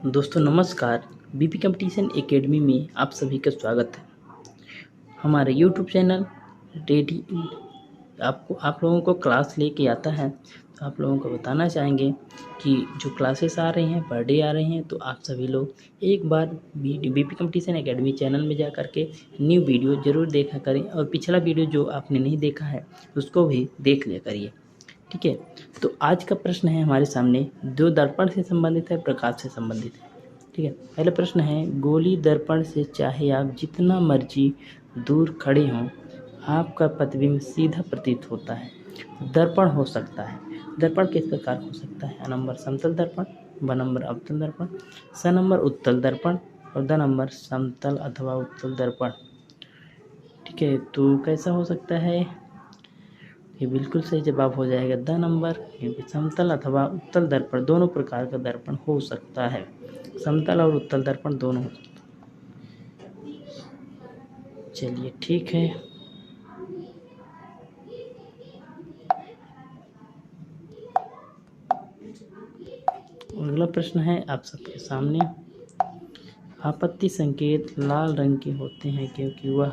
दोस्तों नमस्कार। BP competition academy में आप सभी का स्वागत है। हमारे यूट्यूब चैनल रेडी आप लोगों को क्लास लेके आता है। तो आप लोगों को बताना चाहेंगे कि जो क्लासेस आ रही हैं पर डे आ रही हैं, तो आप सभी लोग एक बार बीपी कंपटीशन एकेडमी चैनल में जा करके न्यू वीडियो ज़रूर देखा करें, और पिछला वीडियो जो आपने नहीं देखा है उसको भी देख लिया करिए। ठीक है, तो आज का प्रश्न है हमारे सामने, जो दर्पण से संबंधित है, प्रकाश से संबंधित है। ठीक है, पहला प्रश्न है, गोली दर्पण से चाहे आप जितना मर्जी दूर खड़े हों, आपका प्रतिबिंब सीधा प्रतीत होता है। दर्पण हो सकता है, दर्पण किस प्रकार हो सकता है? नंबर समतल दर्पण, ब नंबर अवतल दर्पण, स नंबर उत्तल दर्पण और द नंबर समतल अथवा उत्तल दर्पण। ठीक है, तो कैसा हो सकता है? ये बिल्कुल सही जवाब हो जाएगा द नंबर, क्योंकि समतल अथवा उत्तल दर्पण दोनों प्रकार का दर्पण हो सकता है। समतल और उत्तल दर्पण दोनों हो सकता है। चलिए ठीक है, अगला प्रश्न है आप सबके सामने। आपत्ति संकेत लाल रंग के होते हैं क्योंकि वह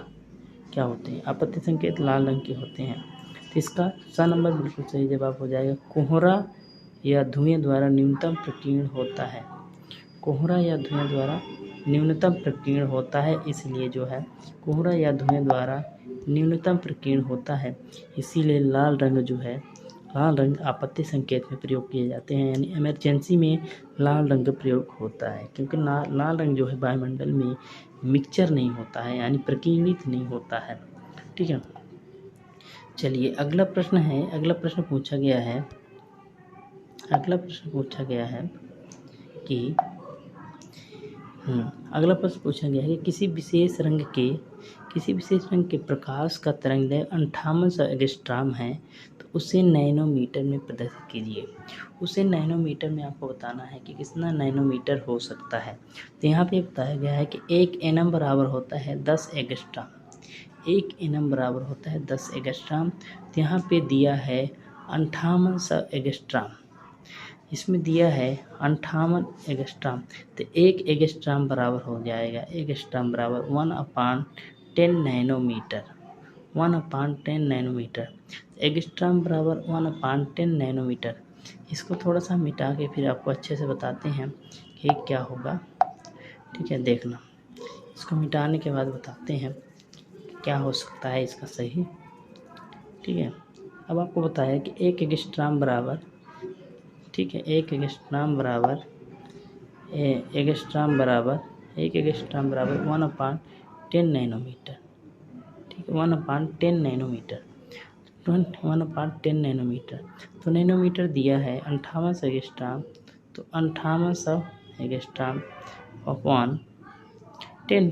क्या होते हैं? आपत्ति संकेत लाल रंग के होते हैं, तो इसका स नंबर बिल्कुल सही जवाब हो जाएगा। कोहरा या धुएं द्वारा न्यूनतम प्रकीर्ण होता है। कोहरा या धुएं द्वारा न्यूनतम प्रकीर्ण होता है, इसलिए जो है कोहरा या धुएं द्वारा न्यूनतम प्रकीर्ण होता है, इसीलिए लाल रंग जो है, लाल रंग आपत्ति संकेत में प्रयोग किए जाते हैं, यानी इमरजेंसी में लाल रंग का प्रयोग होता है, क्योंकि लाल रंग जो है वायुमंडल में मिक्सचर नहीं होता है, यानी प्रकीर्णित नहीं होता है। ठीक है, चलिए अगला प्रश्न है। अगला प्रश्न पूछा गया है कि किसी विशेष रंग के प्रकाश का तरंगदैर्घ्य 5800 एंगस्ट्रॉम है, तो उसे नैनोमीटर में प्रदर्शित कीजिए। उसे नैनोमीटर में आपको बताना है कि कितना नैनोमीटर हो सकता है। तो यहाँ पे बताया गया है कि 1 एनम बराबर होता है 10 एंगस्ट्रॉम। 1 एनम बराबर होता है 10 एंगस्ट्रॉम। तो यहाँ पे दिया है 5800 एंगस्ट्रॉम, इसमें दिया है 58 एंगस्ट्रॉम। तो 1 एंगस्ट्रॉम बराबर हो जाएगा, एंगस्ट्रॉम बराबर 1/10 नैनोमीटर। 1/10 नैनोमीटर, एंगस्ट्रॉम बराबर 1/10 नैनोमीटर। इसको थोड़ा सा मिटा के फिर आपको अच्छे से बताते हैं कि क्या होगा। ठीक है, देखना, इसको मिटाने के बाद बताते हैं क्या हो सकता है इसका सही। ठीक है, अब आपको बताया कि 1 एंगस्ट्रॉम बराबर, ठीक है, 1 एंगस्ट्रॉम बराबर 1/10 नैनोमीटर। ठीक है, 1/10 नैनोमीटर, 1/10 नैनोमीटर। तो नैनोमीटर दिया है 5800 एंगस्ट्रॉम, तो 5800 एंगस्ट्रॉम अपॉन 10।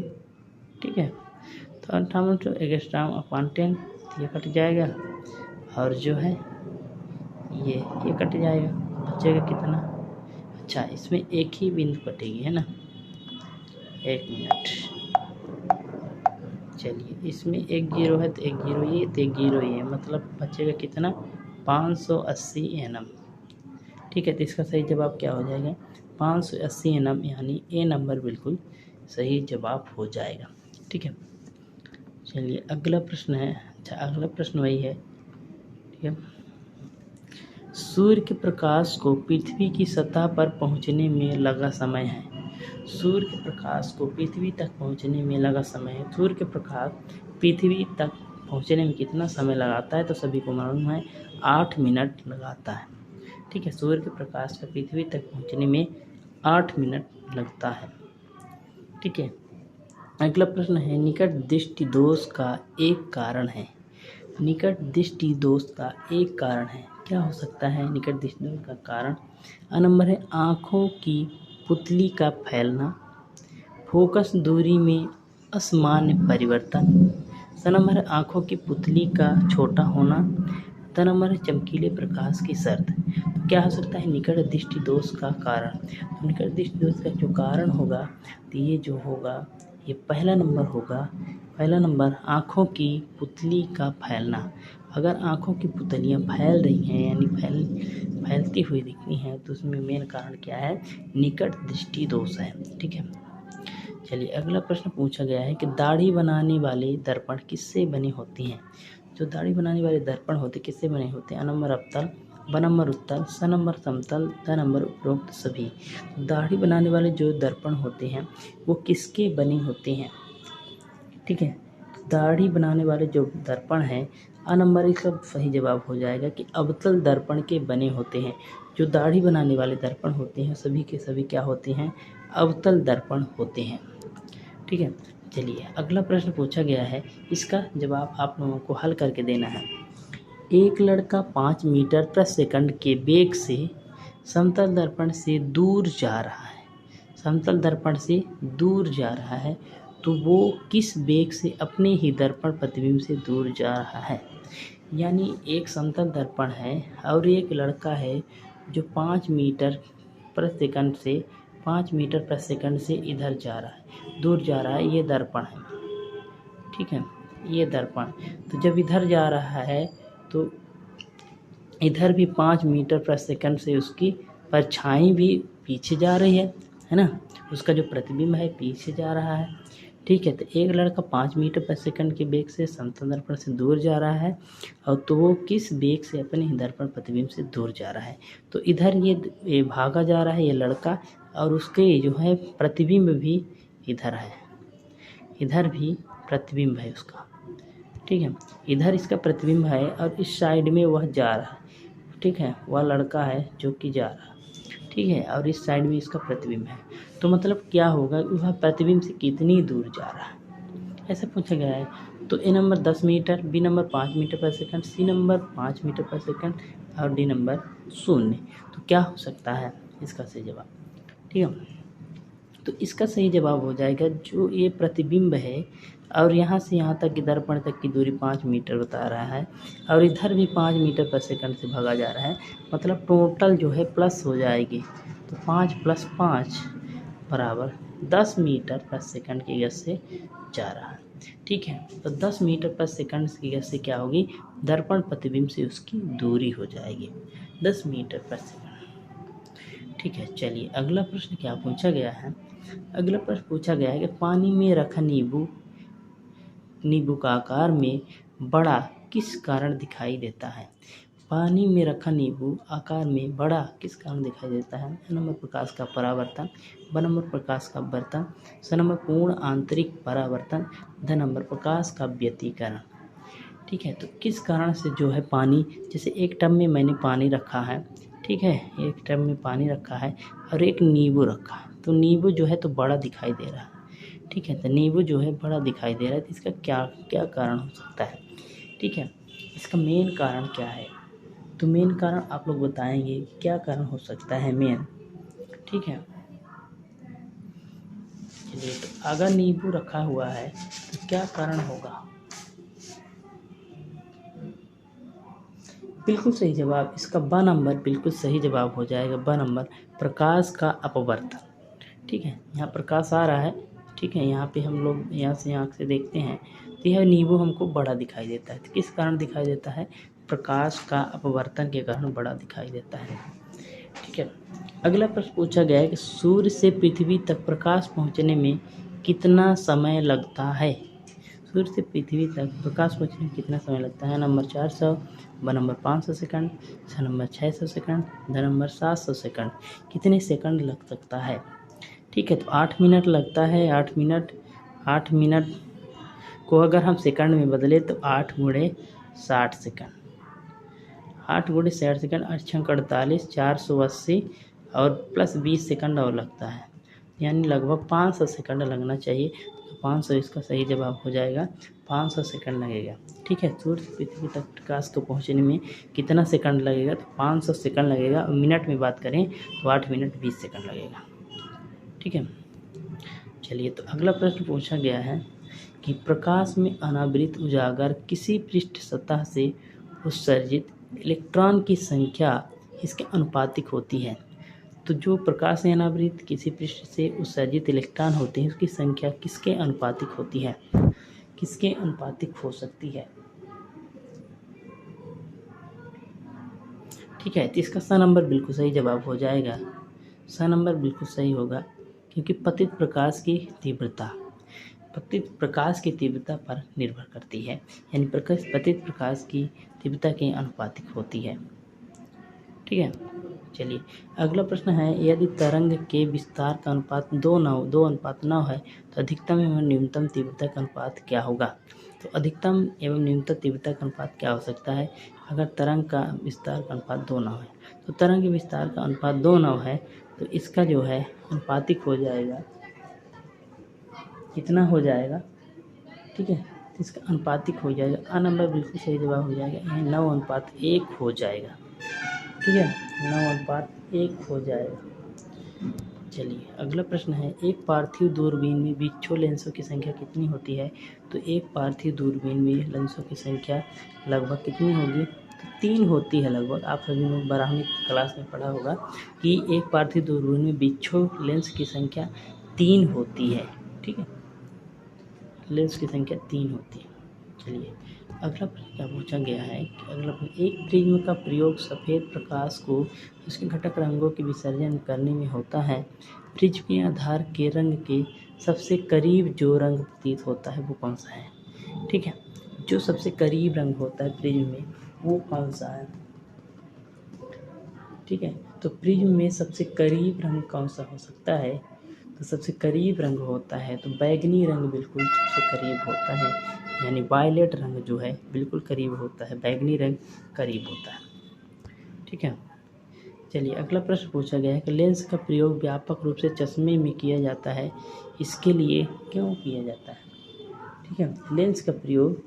ठीक है, तो 5800 एंगस्ट्रॉम अपॉन 10, ये कट जाएगा, और जो है ये कट जाएगा, बचेगा कितना? अच्छा, इसमें एक ही बिंदु कटेगी, है ना? 1 मिनट, चलिए, इसमें एक जीरो है तो एक जीरो ये, तो एक जीरो ये, मतलब बचेगा कितना? 580 एनम। ठीक है, तो इसका सही जवाब क्या हो जाएगा? 580 एनम, यानी ए नंबर बिल्कुल सही जवाब हो जाएगा। ठीक है, चलिए अगला प्रश्न है। अच्छा, अगला प्रश्न वही है। ठीक है, सूर्य के प्रकाश को पृथ्वी की सतह पर पहुंचने में लगा समय है। सूर्य के प्रकाश को पृथ्वी तक पहुंचने में लगा समय है। सूर्य के प्रकाश पृथ्वी तक पहुंचने में कितना समय लगाता है? तो सभी को मालूम है 8 मिनट लगाता है। ठीक है, सूर्य के प्रकाश का पृथ्वी तक पहुंचने में 8 मिनट लगता है। ठीक है, अगला प्रश्न है, निकट दृष्टि दोष का एक कारण है। निकट दृष्टि दोष का एक कारण है, क्या हो सकता है निकट दृष्टि दोष का कारण? नंबर है आँखों की पुतली का फैलना, फोकस दूरी में असामान्य परिवर्तन, स नंबर है आँखों की पुतली का छोटा होना, त नंबर है चमकीले प्रकाश की शर्त। तो क्या हो सकता है निकट दृष्टि दोष का कारण? तो निकट दृष्टि दोष का जो कारण होगा, तो ये जो होगा, ये पहला नंबर होगा। पहला नंबर आँखों की पुतली का फैलना। अगर आँखों की पुतलियाँ फैल रही हैं, यानी फैलती हुई दिखती हैं तो उसमें मेन कारण क्या है, निकट दृष्टि दोष है। ठीक है, चलिए अगला प्रश्न पूछा गया है कि दाढ़ी बनाने वाले दर्पण किससे बने होते हैं। जो दाढ़ी बनाने वाले दर्पण होते किससे बने होते हैं, अ नंबर अवतल, ब नंबर उत्तल, स नंबर समतल, द नंबर उपरोक्त सभी। दाढ़ी बनाने वाले जो दर्पण होते हैं वो किसके बने होते हैं। ठीक है, दाढ़ी बनाने वाले जो दर्पण हैं, अ नंबर इसका सही जवाब हो जाएगा कि अवतल दर्पण के बने होते हैं। जो दाढ़ी बनाने वाले दर्पण होते हैं सभी के सभी क्या होते हैं, अवतल दर्पण होते हैं। ठीक है, चलिए अगला प्रश्न पूछा गया है, इसका जवाब आप लोगों को हल करके देना है। एक लड़का 5 मीटर प्रति सेकंड के वेग से समतल दर्पण से दूर जा रहा है, समतल दर्पण से दूर जा रहा है, तो वो किस वेग से अपने ही दर्पण प्रतिबिंब से दूर जा रहा है। यानी एक समतल दर्पण है और एक लड़का है जो 5 मीटर प्रति सेकंड से 5 मीटर प्रति सेकंड से इधर जा रहा है, दूर जा रहा है, ये दर्पण है। ठीक है, ये दर्पण, तो जब इधर जा रहा है तो इधर भी 5 मीटर प्रति सेकंड से उसकी परछाई भी पीछे जा रही है ना, उसका जो प्रतिबिंब है पीछे जा रहा है। ठीक है, तो एक लड़का 5 मीटर प्रति सेकंड के वेग से समतल दर्पण से दूर जा रहा है और तो वो किस वेग से अपने ही दर्पण प्रतिबिंब से दूर जा रहा है। तो इधर ये भागा जा रहा है ये लड़का और उसके जो है प्रतिबिंब भी इधर है, इधर भी प्रतिबिंब है उसका। ठीक है, इधर इसका प्रतिबिंब है और इस साइड में वह जा रहा है। ठीक है, वह लड़का है जो कि जा रहा है। ठीक है, और इस साइड में इसका प्रतिबिंब है, तो मतलब क्या होगा, वह प्रतिबिंब से कितनी दूर जा रहा है, ऐसा पूछा गया है। तो A number 10 metre, B number 5 metre प्रति सेकंड, सी नंबर 5 मीटर प्रति सेकंड और डी नंबर 0। तो क्या हो सकता है इसका सही जवाब। ठीक है, तो इसका सही जवाब हो जाएगा जो ये प्रतिबिंब है और यहाँ से यहाँ तक की दर्पण तक की दूरी 5 मीटर बता रहा है और इधर भी 5 मीटर प्रति सेकंड से भागा जा रहा है, मतलब टोटल जो है प्लस हो जाएगी। तो 5 + 5 बराबर 10 मीटर प्रति सेकंड की गति से जा रहा है। ठीक है, तो 10 मीटर प्रति सेकंड की गति से क्या होगी, दर्पण प्रतिबिंब से उसकी दूरी हो जाएगी 10 मीटर प्रति सेकंड। ठीक है, चलिए अगला प्रश्न क्या पूछा गया है। अगला प्रश्न पूछा गया है कि पानी में रखा नींबू का आकार में बड़ा किस कारण दिखाई देता है। पानी में रखा नींबू आकार में बड़ा किस कारण दिखाई देता है। अ नंबर प्रकाश का परावर्तन, ब नंबर प्रकाश का अपवर्तन, स नंबर पूर्ण आंतरिक परावर्तन, द नंबर प्रकाश का व्यतिकरण। ठीक है, तो किस कारण से जो है पानी, जैसे एक टब में मैंने पानी रखा है, ठीक है, एक टब में पानी रखा है और एक नींबू रखा है, तो नींबू जो है तो बड़ा दिखाई दे रहा है। ठीक है, तो नींबू जो है बड़ा दिखाई दे रहा है, तो इसका क्या क्या कारण हो सकता है। ठीक है, इसका मेन कारण क्या है, तो मेन कारण आप लोग बताएंगे क्या कारण हो सकता है मेन। ठीक है, चलिए तो अगर नींबू रखा हुआ है तो क्या कारण होगा। बिल्कुल सही जवाब इसका ब नंबर बिल्कुल सही जवाब हो जाएगा, ब नंबर प्रकाश का अपवर्तन। ठीक है, यहाँ प्रकाश आ रहा है, ठीक है, यहाँ पे हम लोग यहाँ से आँख से देखते हैं तो यह नींबू हमको बड़ा दिखाई देता है। तो किस कारण दिखाई देता है, प्रकाश का अपवर्तन के कारण बड़ा दिखाई देता है। ठीक है, अगला प्रश्न पूछा गया है कि सूर्य से पृथ्वी तक प्रकाश पहुँचने में कितना समय लगता है। सूर्य से पृथ्वी तक प्रकाश पहुँचने में कितना समय लगता है। नंबर 400, ब नंबर 500 सेकंड, स number 600 second, the number 700 second. कितने सेकंड लग सकता है। ठीक है, तो 8 मिनट लगता है। 8 मिनट को अगर हम सेकंड में बदले तो 8 × 60 सेकंड, 8 × 60 सेकंड, 8 × 48, 480 और प्लस 20 सेकंड और लगता है, यानी लगभग 500 सेकंड लगना चाहिए। तो 500 इसका सही जवाब हो जाएगा, 500 सेकंड लगेगा। ठीक है, सूर्य से पृथ्वी तक प्रकाश को पहुंचने में कितना सेकंड लगेगा, तो 500 सेकंड लगेगा। और मिनट में बात करें तो 8 मिनट 20 सेकंड लगेगा। ठीक है, चलिए तो अगला प्रश्न पूछा गया है कि प्रकाश में अनावृत उजागर किसी पृष्ठ सतह से उत्सर्जित इलेक्ट्रॉन की संख्या इसके अनुपातिक होती है। तो जो प्रकाश से अनावृत किसी पृष्ठ से उत्सर्जित इलेक्ट्रॉन होते हैं उसकी संख्या किसके अनुपातिक होती है, किसके अनुपातिक हो सकती है। ठीक है, तो इसका स नंबर बिल्कुल सही जवाब हो जाएगा। स नंबर बिल्कुल सही होगा, क्योंकि पतित प्रकाश की तीव्रता पर निर्भर करती है, यानी पतित प्रकाश की तीव्रता के आनुपातिक होती है। ठीक है, चलिए अगला प्रश्न है, यदि तरंग के विस्तार का अनुपात 2:9 है तो अधिकतम एवं न्यूनतम तीव्रता का अनुपात क्या होगा? तो अधिकतम एवं न्यूनतम तीव्रता का अनुपात क्या हो सकता है? अगर तरंग का विस्तार का अनुपात 2:9 है, तो तरंग के विस्तार का अनुपात 2:9 है, तो इसका जो है अनुपातिक हो जाएगा, कितना हो जाएगा? ठीक है, तो इसका अनुपातिक हो जाएगा, अ नंबर बिल्कुल सही जवाब हो जाएगा, यानी 9:1 हो जाएगा। ठीक है, 9:1 हो जाएगा। चलिए अगला प्रश्न है, एक पार्थिव दूरबीन में बिच्छू लेंसों की संख्या कितनी होती है? तो एक पार्थिव दूरबीन में लेंसों की संख्या लगभग कितनी होगी? तो 3 होती है लगभग। आप सभी ने 12वीं क्लास में पढ़ा होगा कि एक पार्थिव दूरबीन में बिच्छू लेंस की संख्या 3 होती है। ठीक है, लेंस की संख्या 3 होती है। चलिए अगला प्रश्न क्या पूछा गया है कि अगला प्रश्न, एक प्रिज्म का प्रयोग सफ़ेद प्रकाश को उसके घटक रंगों के विसर्जन करने में होता है। प्रिज्म के आधार के रंग के सबसे करीब जो रंग प्रतीत होता है वो कौन सा है? ठीक है, जो सबसे करीब रंग होता है प्रिज्म में वो कौन सा है? ठीक है, तो प्रिज्म में सबसे करीब रंग कौन सा हो सकता है? तो सबसे करीब रंग होता है तो बैगनी रंग बिल्कुल सबसे करीब होता है, यानी वायलेट रंग जो है बिल्कुल करीब होता है, बैगनी रंग करीब होता है। ठीक है, चलिए अगला प्रश्न पूछा गया है कि लेंस का प्रयोग व्यापक रूप से चश्मे में किया जाता है, इसके लिए क्यों किया जाता है? ठीक है, लेंस का प्रयोग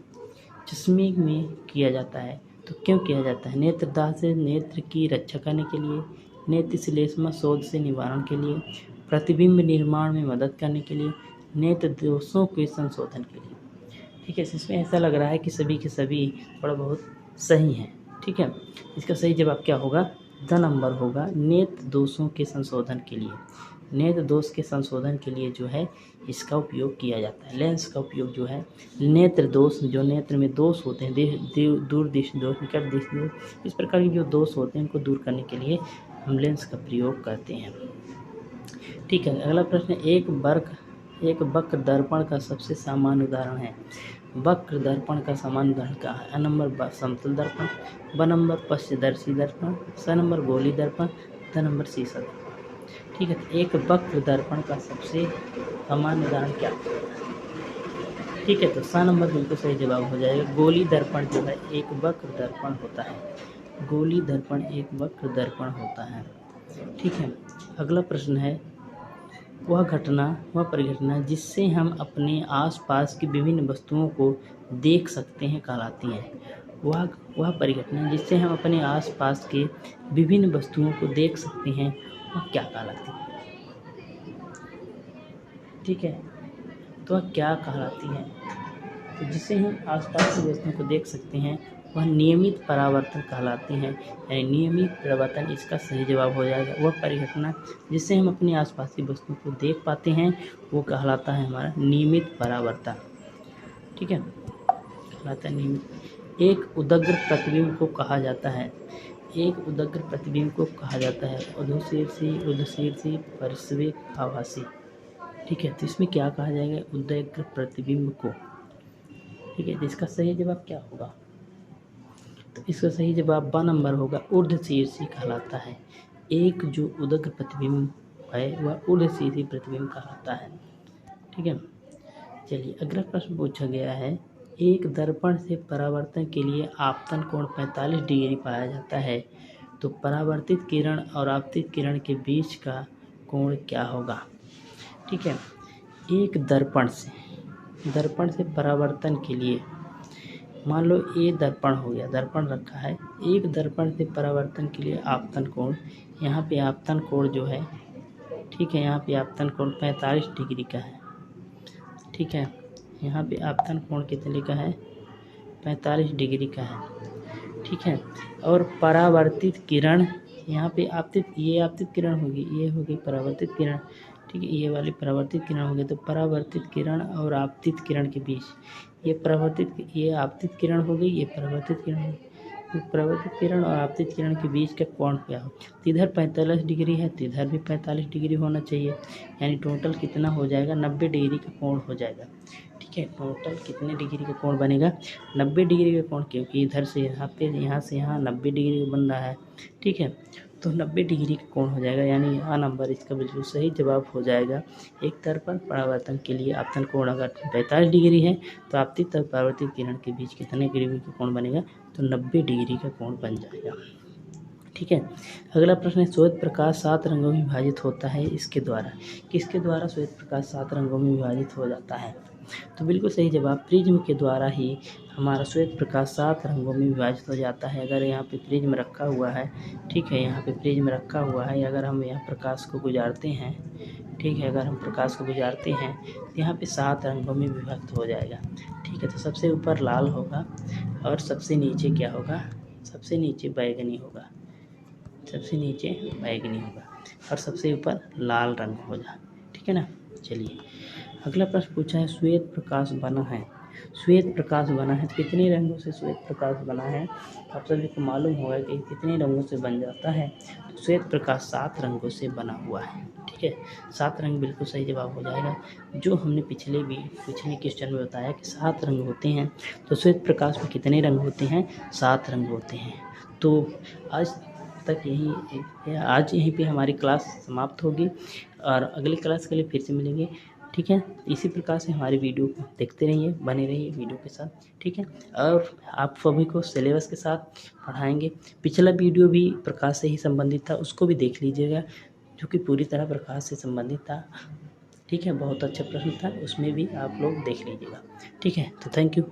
चश्मे में किया जाता है तो क्यों किया जाता है? नेत्रदाह से नेत्र की रक्षा करने के लिए, नेत्र श्लेष्मा शोथ से निवारण के लिए, प्रतिबिंब निर्माण में मदद करने के लिए, नेत्र दोषों के संशोधन के लिए। ठीक है, इसमें ऐसा लग रहा है कि सभी के सभी थोड़ा बहुत सही हैं। ठीक है, इसका सही जवाब क्या होगा? द नंबर होगा, नेत्र दोषों के संशोधन के लिए। नेत्र दोष के संशोधन के लिए जो है इसका उपयोग किया जाता है। लेंस का उपयोग जो है नेत्र दोष, जो नेत्र में दोष होते हैं, दूर दृष्टि दोष, निकट दृष्टि दोष, इस प्रकार के जो दोष होते हैं उनको दूर करने के लिए हम लेंस का प्रयोग करते हैं। ठीक है, अगला प्रश्न, एक वक्र दर्पण का सबसे सामान्य उदाहरण है। वक्र दर्पण का सामान्य उदाहरण क्या है? अ नंबर समतल दर्पण, ब नंबर पश्चदर्शी दर्पण, स नंबर गोली दर्पण, द नंबर शीर्ष दर्पण। ठीक है, तो एक वक्र दर्पण का सबसे सामान्य उदाहरण क्या है? ठीक है, तो स नंबर बिल्कुल सही जवाब हो जाएगा। गोली दर्पण जो है एक वक्र दर्पण होता है। गोली दर्पण एक वक्र दर्पण होता है। ठीक है, अगला प्रश्न है, वह परिघटना जिससे हम अपने आसपास की विभिन्न वस्तुओं को देख सकते हैं कहलाती है। वह परिघटना जिससे हम अपने आसपास के विभिन्न वस्तुओं को देख सकते हैं वह क्या कहलाती है? ठीक है, तो वह क्या कहलाती है? तो जिससे हम आसपास की वस्तुओं को देख सकते हैं वह नियमित परावर्तन कहलाती हैं, यानी नियमित परावर्तन इसका सही जवाब हो जाएगा। वह परिघटना जिससे हम अपने आसपास की वस्तुओं को देख पाते हैं वो कहलाता है हमारा नियमित परावर्तन। ठीक है, कहलाता है नियमित। एक उदग्र प्रतिबिंब को कहा जाता है, एक उदग्र प्रतिबिंब को कहा जाता है उदशीर्षी परिस्विक आभासी। ठीक है, तो इसमें क्या कहा जाएगा? उदग्र प्रतिबिंब को। ठीक है, इसका सही जवाब क्या होगा? तो इसका सही जवाब ब नंबर होगा, ऊर्ध्वशीर्षी कहलाता है। एक जो उदग्र प्रतिबिंब है वह ऊर्ध्वशीर्षी प्रतिबिंब कहलाता है। ठीक है, चलिए अगला प्रश्न पूछा गया है, एक दर्पण से परावर्तन के लिए आपतन कोण 45 डिग्री पाया जाता है, तो परावर्तित किरण और आपतित किरण के बीच का कोण क्या होगा? ठीक है, एक दर्पण से परावर्तन के लिए, मान लो ये दर्पण हो गया, दर्पण रखा है, एक दर्पण से परावर्तन के लिए आपतन कोण, यहाँ पे आपतन कोण जो है, ठीक है, यहाँ पे आपतन कोण 45 डिग्री का है। ठीक है, यहाँ पे आपतन कोण कितने का है? 45 डिग्री का है। ठीक है, और परावर्तित किरण यहाँ पे ये आपतित किरण होगी, ये होगी परावर्तित किरण। ठीक है, ये वाली परावर्तित किरण होगी, तो परावर्तित किरण और आपतित किरण के बीच ये आपतित किरण हो गई, ये परावर्तित किरण हो गई, परावर्तित किरण और आपतित किरण के बीच का कोण क्या हो, तो इधर 45 डिग्री है तो इधर भी 45 डिग्री होना चाहिए, यानी टोटल कितना हो जाएगा, 90 डिग्री का कोण हो जाएगा। ठीक है, टोटल कितने डिग्री का कोण बनेगा, 90 डिग्री का कोण, क्योंकि इधर से यहाँ पे यहाँ से यहाँ 90 डिग्री का बन रहा है। ठीक है, तो 90 डिग्री का कोण हो जाएगा, यानी यह नंबर इसका बिल्कुल सही जवाब हो जाएगा। एक दर्पण परावर्तन के लिए आपतन कोण अगर 45 डिग्री है तो आपतित और परावर्तित किरण के बीच कितने डिग्री का कोण बनेगा, तो 90 डिग्री का कोण बन जाएगा। ठीक है, अगला प्रश्न है, श्वेत प्रकाश 7 रंगों में विभाजित होता है इसके द्वारा, किसके द्वारा श्वेत प्रकाश 7 रंगों में विभाजित हो जाता है, तो बिल्कुल सही जवाब प्रिज्म के द्वारा ही हमारा श्वेत प्रकाश 7 रंगों में विभाजित हो जाता है। अगर यहाँ पे प्रिज्म रखा हुआ है, ठीक है, यहाँ पे प्रिज्म रखा हुआ है, अगर हम यहाँ प्रकाश को गुजारते हैं, ठीक है, अगर हम प्रकाश को गुजारते हैं तो यहाँ पे 7 रंगों में विभक्त हो जाएगा। ठीक है, तो सबसे ऊपर लाल होगा और सबसे नीचे क्या होगा, सबसे नीचे बैगनी होगा, सबसे नीचे बैगनी होगा और सबसे ऊपर लाल रंग होगा। ठीक है ना। चलिए अगला प्रश्न पूछा है, श्वेत प्रकाश बना है, श्वेत प्रकाश बना है तो कितने रंगों से श्वेत प्रकाश बना है, आप सभी को मालूम होगा कि कितने रंगों से बन जाता है, तो श्वेत प्रकाश 7 रंगों से बना हुआ है। ठीक है, 7 रंग बिल्कुल सही जवाब हो जाएगा। जो हमने पिछले क्वेश्चन में बताया कि 7 रंग होते हैं, तो श्वेत प्रकाश में कितने रंग होते हैं, 7 रंग होते हैं। तो आज तक आज यहीं पे हमारी क्लास समाप्त होगी और अगली क्लास के लिए फिर से मिलेंगे। ठीक है, इसी प्रकार से हमारी वीडियो को देखते रहिए, बने रहिए वीडियो के साथ। ठीक है, और आप सभी को सिलेबस के साथ पढ़ाएंगे। पिछला वीडियो भी प्रकाश से ही संबंधित था, उसको भी देख लीजिएगा, जो कि पूरी तरह प्रकाश से संबंधित था। ठीक है, बहुत अच्छा प्रश्न था, उसमें भी आप लोग देख लीजिएगा। ठीक है, तो थैंक यू।